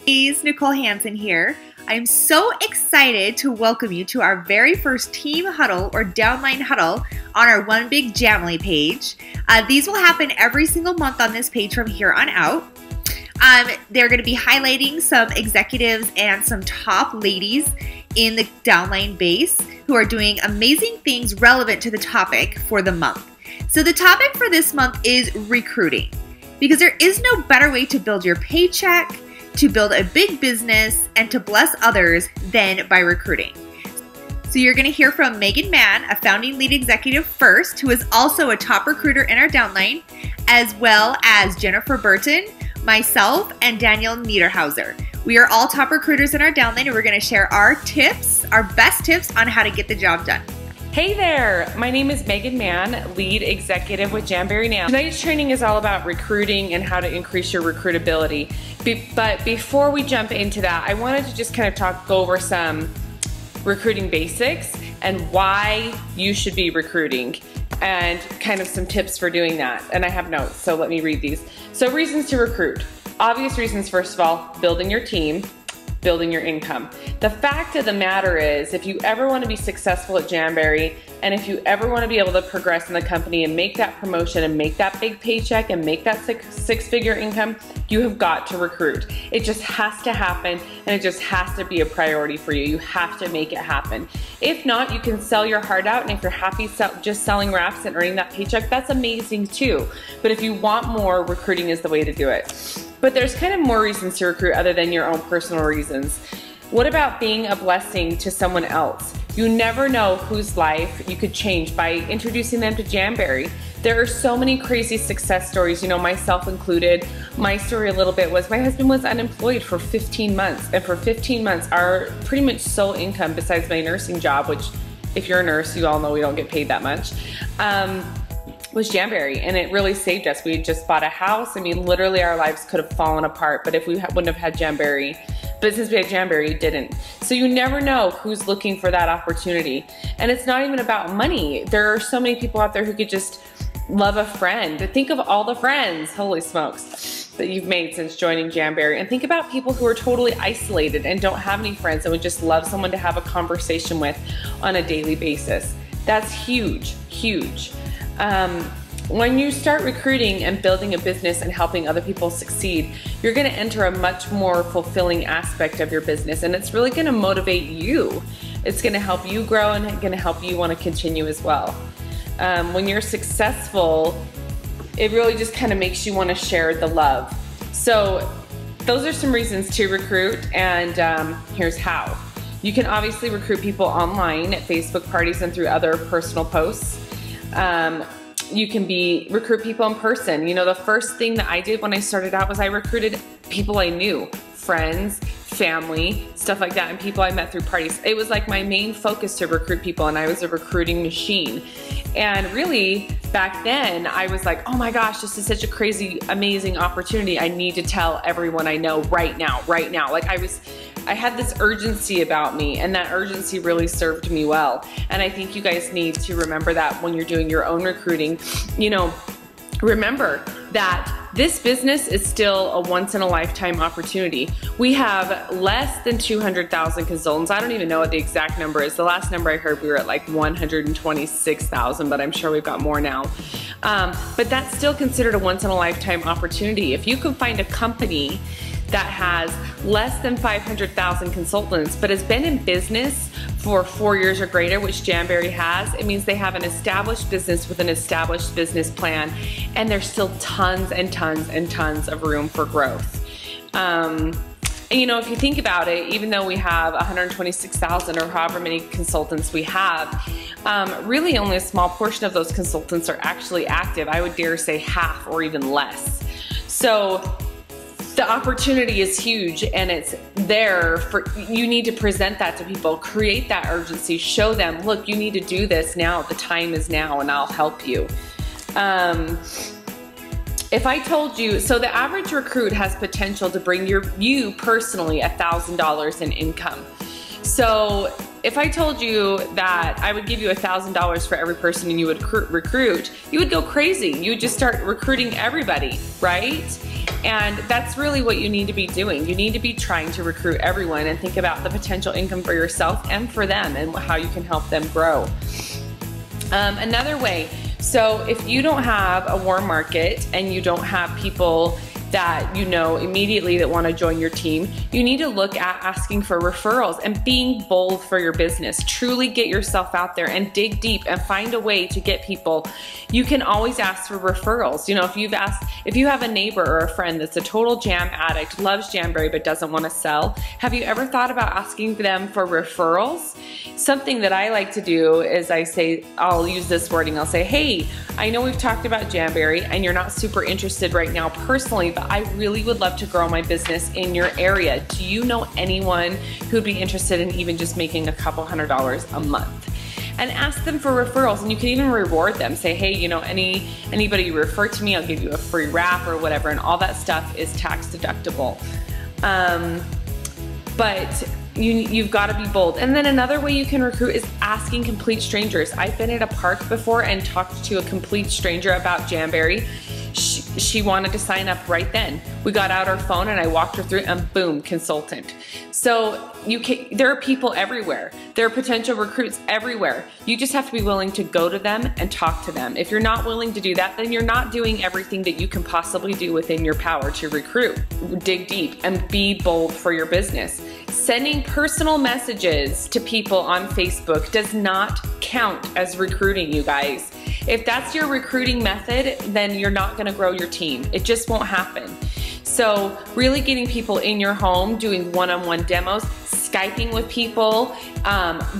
Nicole Hansen here. I'm so excited to welcome you to our very first team huddle or downline huddle on our One Big Jamily page. These will happen every single month on this page from here on out. They're going to be highlighting some executives and some top ladies in the downline base who are doing amazing things relevant to the topic for the month. So the topic for this month is recruiting, because there is no better way to build your paycheck, to build a big business, and to bless others than by recruiting. So you're going to hear from Mann, a founding lead executive first, who is also a top recruiter in our downline, as well as Jennifer Burton, myself, and Danielle Niederhauser. We are all top recruiters in our downline, and we're going to share our tips, our best tips on how to get the job done. Hey there, my name is Mann, lead executive with Jamberry now. Tonight's training is all about recruiting and how to increase your recruitability. But before we jump into that, I wanted to just kind of go over some recruiting basics and why you should be recruiting and kind of some tips for doing that. And I have notes, so let me read these. So reasons to recruit. Obvious reasons, first of all, building your team, building your income. The fact of the matter is, if you ever want to be successful at Jamberry, and if you ever want to be able to progress in the company and make that promotion and make that big paycheck and make that six-figure income, you have got to recruit. It just has to happen, and it just has to be a priority for you. You have to make it happen. If not, you can sell your heart out, and if you're happy just selling wraps and earning that paycheck, that's amazing too. But if you want more, recruiting is the way to do it. But there's kind of more reasons to recruit other than your own personal reasons. What about being a blessing to someone else? You never know whose life you could change by introducing them to Jamberry. There are so many crazy success stories, you know, myself included. My story a little bit was my husband was unemployed for 15 months. And for 15 months, our pretty much sole income besides my nursing job, which if you're a nurse, you all know we don't get paid that much, was Jamberry, and it really saved us. We had just bought a house. I mean, literally our lives could have fallen apart, but if we wouldn't have had Jamberry, but since we had Jamberry, it didn't. So you never know who's looking for that opportunity. And it's not even about money. There are so many people out there who could just love a friend. Think of all the friends, holy smokes, that you've made since joining Jamberry. And think about people who are totally isolated and don't have any friends and would just love someone to have a conversation with on a daily basis. That's huge, huge. When you start recruiting and building a business and helping other people succeed, you're going to enter a much more fulfilling aspect of your business, and it's really going to motivate you. It's going to help you grow and it's going to help you want to continue as well. When you're successful, it really just kind of makes you want to share the love. So those are some reasons to recruit, and here's how. You can obviously recruit people online at Facebook parties and through other personal posts. You can recruit people in person. You know, the first thing that I did when I started out was I recruited people I knew, friends, family, stuff like that, and people I met through parties. It was like my main focus to recruit people, and I was a recruiting machine. And really, back then, I was like, oh my gosh, this is such a crazy, amazing opportunity. I need to tell everyone I know right now, right now. Like I had this urgency about me, and that urgency really served me well. And I think you guys need to remember that when you're doing your own recruiting. You know, remember that this business is still a once-in-a-lifetime opportunity. We have less than 200,000 consultants. I don't even know what the exact number is. The last number I heard, we were at like 126,000, but I'm sure we've got more now. But that's still considered a once-in-a-lifetime opportunity. If you can find a company that has less than 500,000 consultants, but has been in business for 4 years or greater, which Jamberry has, it means they have an established business with an established business plan, and there's still tons and tons and tons of room for growth. And you know, if you think about it, even though we have 126,000 or however many consultants we have, really only a small portion of those consultants are actually active. I would dare say half or even less. So the opportunity is huge, and it's there for you. Need to present that to people, create that urgency, show them, look, you need to do this now, the time is now, and I'll help you. If I told you, so the average recruit has potential to bring you personally $1,000 in income. So if I told you that I would give you $1,000 for every person you would recruit, you would go crazy. You would just start recruiting everybody, right? And that's really what you need to be doing. You need to be trying to recruit everyone and think about the potential income for yourself and for them and how you can help them grow. Another way, so if you don't have a warm market and you don't have people that you know immediately that want to join your team, you need to look at asking for referrals and being bold for your business. Truly get yourself out there and dig deep and find a way to get people. You can always ask for referrals. You know, if you have a neighbor or a friend that's a total jam addict, loves Jamberry but doesn't want to sell, have you ever thought about asking them for referrals? Something that I like to do is I'll use this wording. I'll say, hey, I know we've talked about Jamberry and you're not super interested right now personally, but I really would love to grow my business in your area. Do you know anyone who'd be interested in even just making a couple $100s a month? And ask them for referrals, and you can even reward them. Say, hey, you know, anybody you refer to me, I'll give you a free wrap or whatever, and all that stuff is tax deductible. But you've got to be bold. And then another way you can recruit is asking complete strangers. I've been at a park before and talked to a complete stranger about Jamberry. She wanted to sign up right then. We got out our phone and I walked her through and boom, consultant. So there are people everywhere. There are potential recruits everywhere. You just have to be willing to go to them and talk to them. If you're not willing to do that, then you're not doing everything that you can possibly do within your power to recruit. Dig deep and be bold for your business. Sending personal messages to people on Facebook does not count as recruiting, you guys. If that's your recruiting method, then you're not going to grow your team. It just won't happen. So really getting people in your home, doing one-on-one demos, Skyping with people,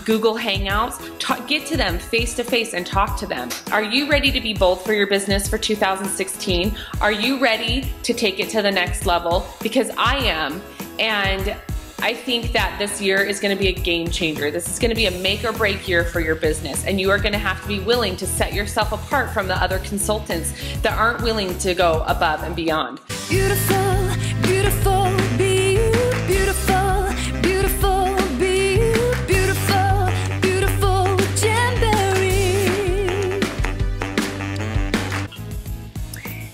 Google Hangouts, get to them face-to-face and talk to them. Are you ready to be bold for your business for 2016? Are you ready to take it to the next level? Because I am, and I think that this year is going to be a game changer. This is going to be a make or break year for your business, and you are going to have to be willing to set yourself apart from the other consultants that aren't willing to go above and beyond. Beautiful, beautiful, be you. Beautiful, beautiful, be you. Beautiful, beautiful Jamberry.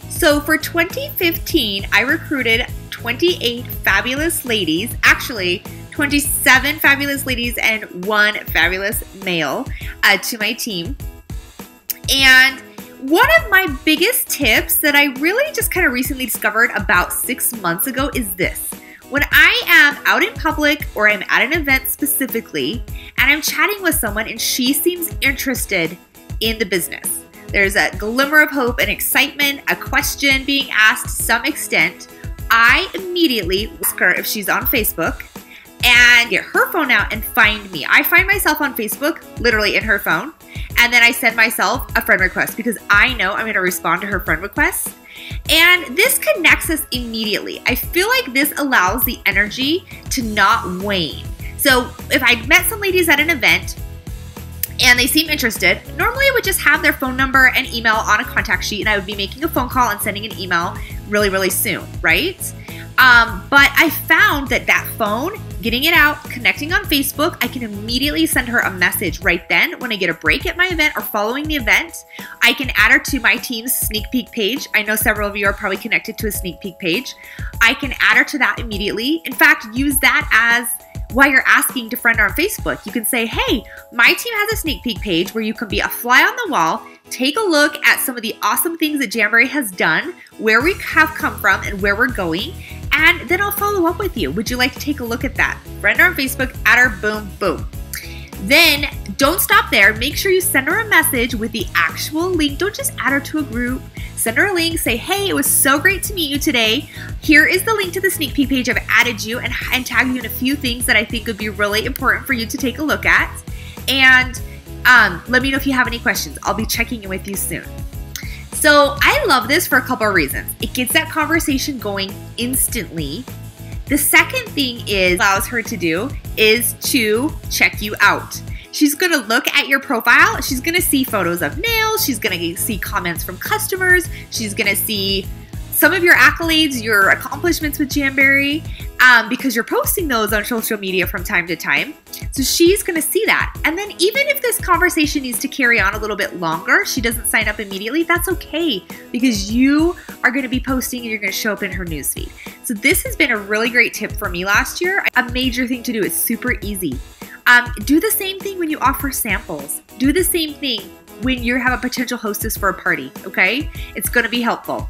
So for 2015, I recruited 28 fabulous ladies, actually 27 fabulous ladies and 1 fabulous male to my team. And one of my biggest tips that I really just kind of recently discovered about 6 months ago is this. When I am out in public or I'm at an event specifically and I'm chatting with someone and she seems interested in the business, there's a glimmer of hope and excitement, a question being asked to some extent, I immediately ask her if she's on Facebook and get her phone out and find me. I find myself on Facebook, literally in her phone, and then I send myself a friend request because I know I'm going to respond to her friend request. And this connects us immediately. I feel like this allows the energy to not wane. So if I met some ladies at an event and they seem interested, normally I would just have their phone number and email on a contact sheet, and I would be making a phone call and sending an email really, really soon, right? But I found that phone, getting it out, connecting on Facebook, I can immediately send her a message right then when I get a break at my event or following the event. I can add her to my team's sneak peek page. I know several of you are probably connected to a sneak peek page. I can add her to that immediately. In fact, use that as while you're asking to friend her on Facebook. You can say, hey, my team has a sneak peek page where you can be a fly on the wall, take a look at some of the awesome things that Jamberry has done, where we have come from and where we're going, and then I'll follow up with you. Would you like to take a look at that? Friend her on Facebook, add her, boom, boom. Then don't stop there. Make sure you send her a message with the actual link. Don't just add her to a group. Send her a link. Say, hey, it was so great to meet you today. Here is the link to the sneak peek page. I've added you and tagged you in a few things that I think would be really important for you to take a look at. And let me know if you have any questions. I'll be checking in with you soon. So I love this for a couple of reasons. It gets that conversation going instantly. The second thing it allows her to do is to check you out. She's going to look at your profile. She's going to see photos of nails. She's going to see comments from customers. She's going to see some of your accolades, your accomplishments with Jamberry, because you're posting those on social media from time to time. So she's going to see that. And then even if this conversation needs to carry on a little bit longer, she doesn't sign up immediately, that's okay, because you are going to be posting and you're going to show up in her newsfeed. So this has been a really great tip for me last year. A major thing to do. It's super easy. Do the same thing when you offer samples. Do the same thing when you have a potential hostess for a party, okay? It's going to be helpful.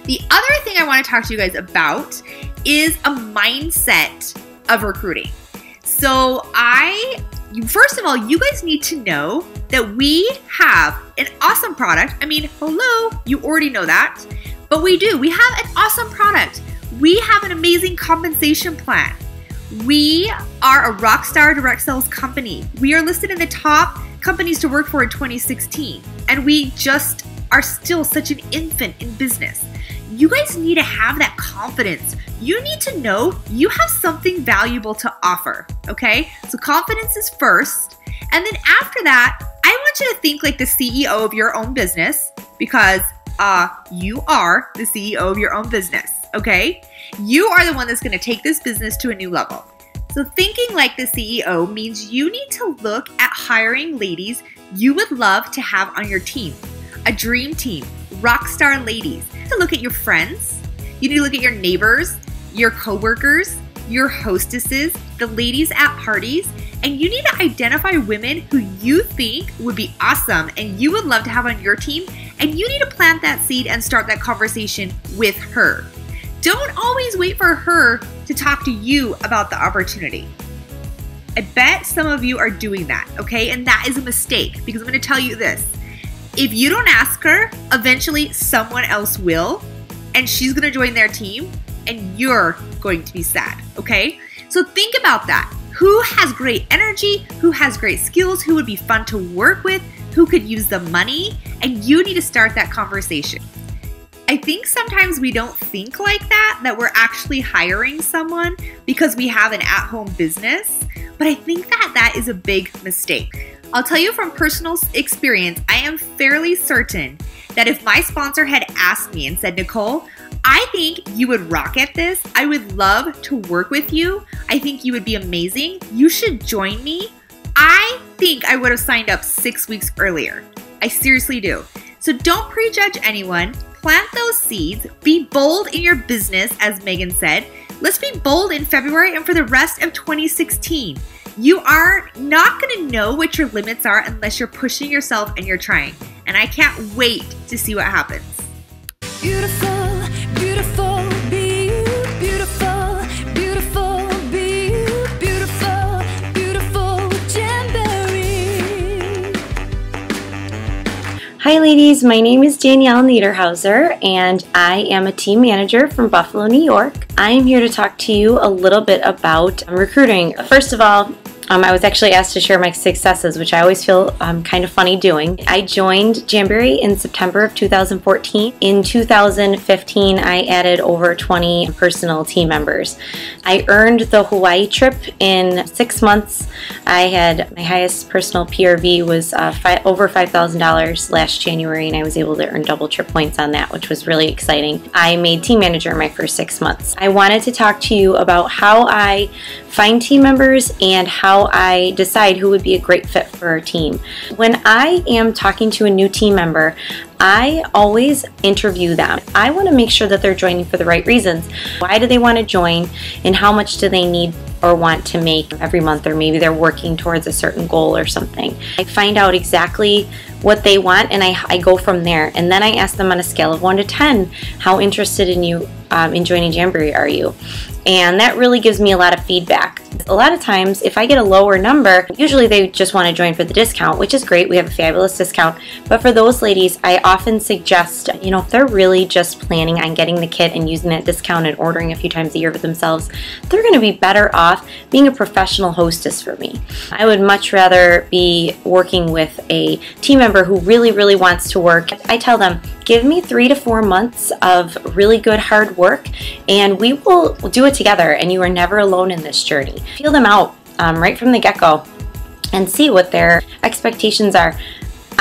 The other thing I want to talk to you guys about is a mindset of recruiting. So first of all, you guys need to know that we have an awesome product. I mean, hello, you already know that, but we do. We have an awesome product. We have an amazing compensation plan. We are a rockstar direct sales company. We are listed in the top companies to work for in 2016, and we just are still such an infant in business. You guys need to have that confidence. You need to know you have something valuable to offer, okay? So confidence is first. And then after that, I want you to think like the CEO of your own business, because you are the CEO of your own business, okay? You are the one that's going to take this business to a new level. So thinking like the CEO means you need to look at hiring ladies you would love to have on your team, a dream team, rock star ladies. You need to look at your friends. You need to look at your neighbors, your coworkers, your hostesses, the ladies at parties, and you need to identify women who you think would be awesome and you would love to have on your team, and you need to plant that seed and start that conversation with her. Don't always wait for her to talk to you about the opportunity. I bet some of you are doing that, okay? And that is a mistake, because I'm going to tell you this. If you don't ask her, eventually someone else will, and she's going to join their team, and you're going to be sad, okay? So think about that. Who has great energy? Who has great skills? Who would be fun to work with? Who could use the money? And you need to start that conversation. I think sometimes we don't think like that we're actually hiring someone because we have an at-home business, but I think that is a big mistake. I'll tell you from personal experience, I am fairly certain that if my sponsor had asked me and said, Nicole, I think you would rock at this. I would love to work with you. I think you would be amazing. You should join me. I think I would have signed up 6 weeks earlier. I seriously do. So don't prejudge anyone. Plant those seeds. Be bold in your business, as Megan said. Let's be bold in February and for the rest of 2016. You are not going to know what your limits are unless you're pushing yourself and you're trying. And I can't wait to see what happens. Beautiful, beautiful, be you. Beautiful, beautiful, be you. Beautiful, beautiful, Jamberry. Hi ladies, my name is Danielle Niederhauser and I am a team manager from Buffalo, New York. I am here to talk to you a little bit about recruiting. First of all, I was actually asked to share my successes, which I always feel kind of funny doing. I joined Jamberry in September of 2014. In 2015, I added over 20 personal team members. I earned the Hawaii trip in 6 months. I had my highest personal PRV was over $5,000 last January, and I was able to earn double trip points on that, which was really exciting. I made team manager in my first 6 months. I wanted to talk to you about how I find team members and how I decide who would be a great fit for our team. When I am talking to a new team member, I always interview them. I want to make sure that they're joining for the right reasons. Why do they want to join, and how much do they need or want to make every month, or maybe they're working towards a certain goal or something. I find out exactly what they want and I go from there, and then I ask them on a scale of 1 to 10, how interested in joining Jamberry are you? And that really gives me a lot of feedback. A lot of times, if I get a lower number, usually they just want to join for the discount, which is great. We have a fabulous discount. But for those ladies, I often suggest, if they're really just planning on getting the kit and using that discount and ordering a few times a year for themselves, they're going to be better off being a professional hostess for me. I would much rather be working with a team member who really, really wants to work. I tell them, give me 3 to 4 months of really good hard work and we will do it together, and you are never alone in this journey. Feel them out right from the get-go and see what their expectations are.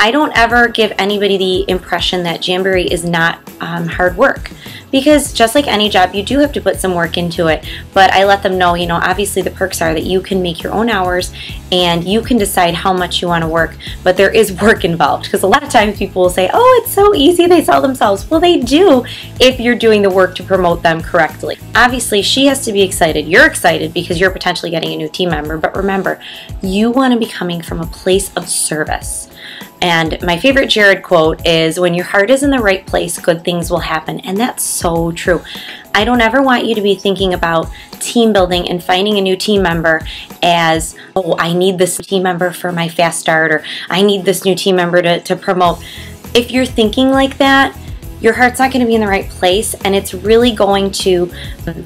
I don't ever give anybody the impression that Jamberry is not hard work, because just like any job, you do have to put some work into it. But I let them know, you know, obviously the perks are that you can make your own hours and you can decide how much you want to work, but there is work involved, because a lot of times people will say, oh, it's so easy, they sell themselves. Well, they do if you're doing the work to promote them correctly. Obviously, she has to be excited. You're excited because you're potentially getting a new team member, but remember, you want to be coming from a place of service. And my favorite Jared quote is, when your heart is in the right place, good things will happen. And that's so true. I don't ever want you to be thinking about team building and finding a new team member as, oh, I need this team member for my fast start, or I need this new team member to promote. If you're thinking like that, your heart's not going to be in the right place, and it's really going to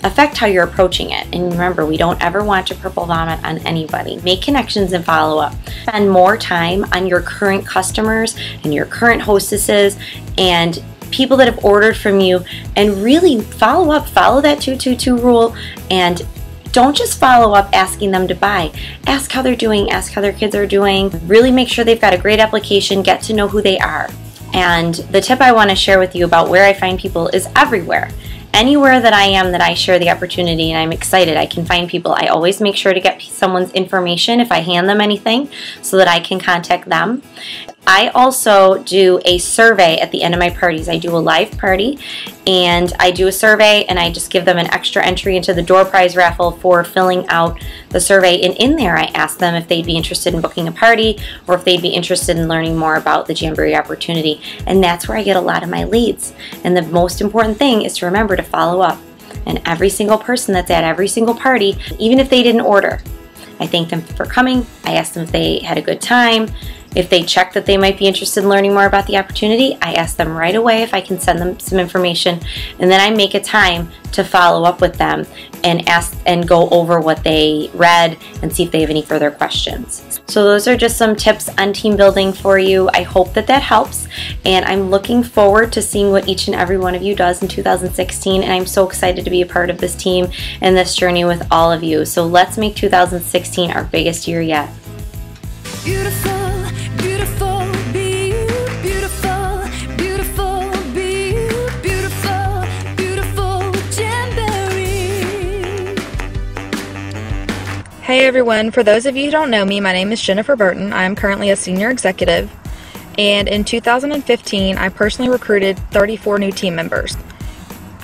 affect how you're approaching it. And remember, we don't ever want to purple vomit on anybody. Make connections and follow up. Spend more time on your current customers and your current hostesses and people that have ordered from you, and really follow up. Follow that 2-2-2 rule, and don't just follow up asking them to buy. Ask how they're doing, ask how their kids are doing. Really make sure they've got a great application, get to know who they are. And the tip I want to share with you about where I find people is everywhere. Anywhere that I am, that I share the opportunity and I'm excited, I can find people. I always make sure to get someone's information if I hand them anything so that I can contact them. I also do a survey at the end of my parties. I do a live party and I do a survey, and I just give them an extra entry into the door prize raffle for filling out the survey. And in there I ask them if they'd be interested in booking a party or if they'd be interested in learning more about the Jamberry opportunity. And that's where I get a lot of my leads. And the most important thing is to remember to follow up. And every single person that's at every single party, even if they didn't order, I thank them for coming. I ask them if they had a good time. If they check that they might be interested in learning more about the opportunity, I ask them right away if I can send them some information, and then I make a time to follow up with them and ask and go over what they read and see if they have any further questions. So those are just some tips on team building for you. I hope that that helps, and I'm looking forward to seeing what each and every one of you does in 2016, and I'm so excited to be a part of this team and this journey with all of you. So let's make 2016 our biggest year yet. Beautiful, beautiful, be you. Beautiful, beautiful, be you. Beautiful, beautiful, Jamberry. Hey everyone, for those of you who don't know me, my name is Jennifer Burton. I am currently a senior executive, and in 2015 I personally recruited 34 new team members.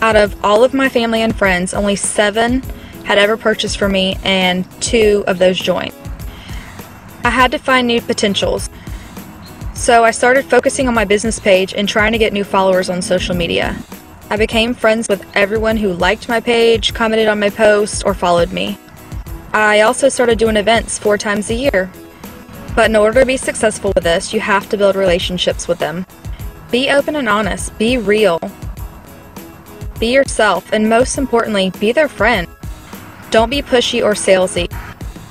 Out of all of my family and friends, only 7 had ever purchased from me, and 2 of those joined. I had to find new potentials, so I started focusing on my business page and trying to get new followers on social media. I became friends with everyone who liked my page, commented on my posts, or followed me. I also started doing events 4 times a year. But in order to be successful with this, you have to build relationships with them. Be open and honest, be real, be yourself, and most importantly, be their friend. Don't be pushy or salesy.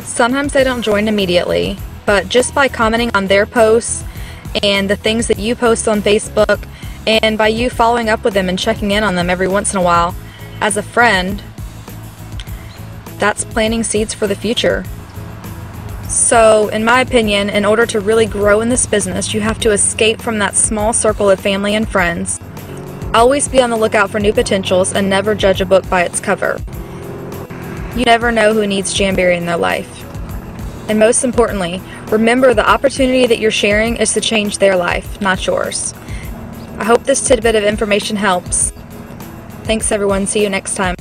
Sometimes they don't join immediately, but just by commenting on their posts and the things that you post on Facebook, and by you following up with them and checking in on them every once in a while as a friend, that's planting seeds for the future. So, in my opinion, in order to really grow in this business, you have to escape from that small circle of family and friends. Always be on the lookout for new potentials, and never judge a book by its cover. You never know who needs Jamberry in their life. And most importantly, remember the opportunity that you're sharing is to change their life, not yours. I hope this tidbit of information helps. Thanks everyone, see you next time.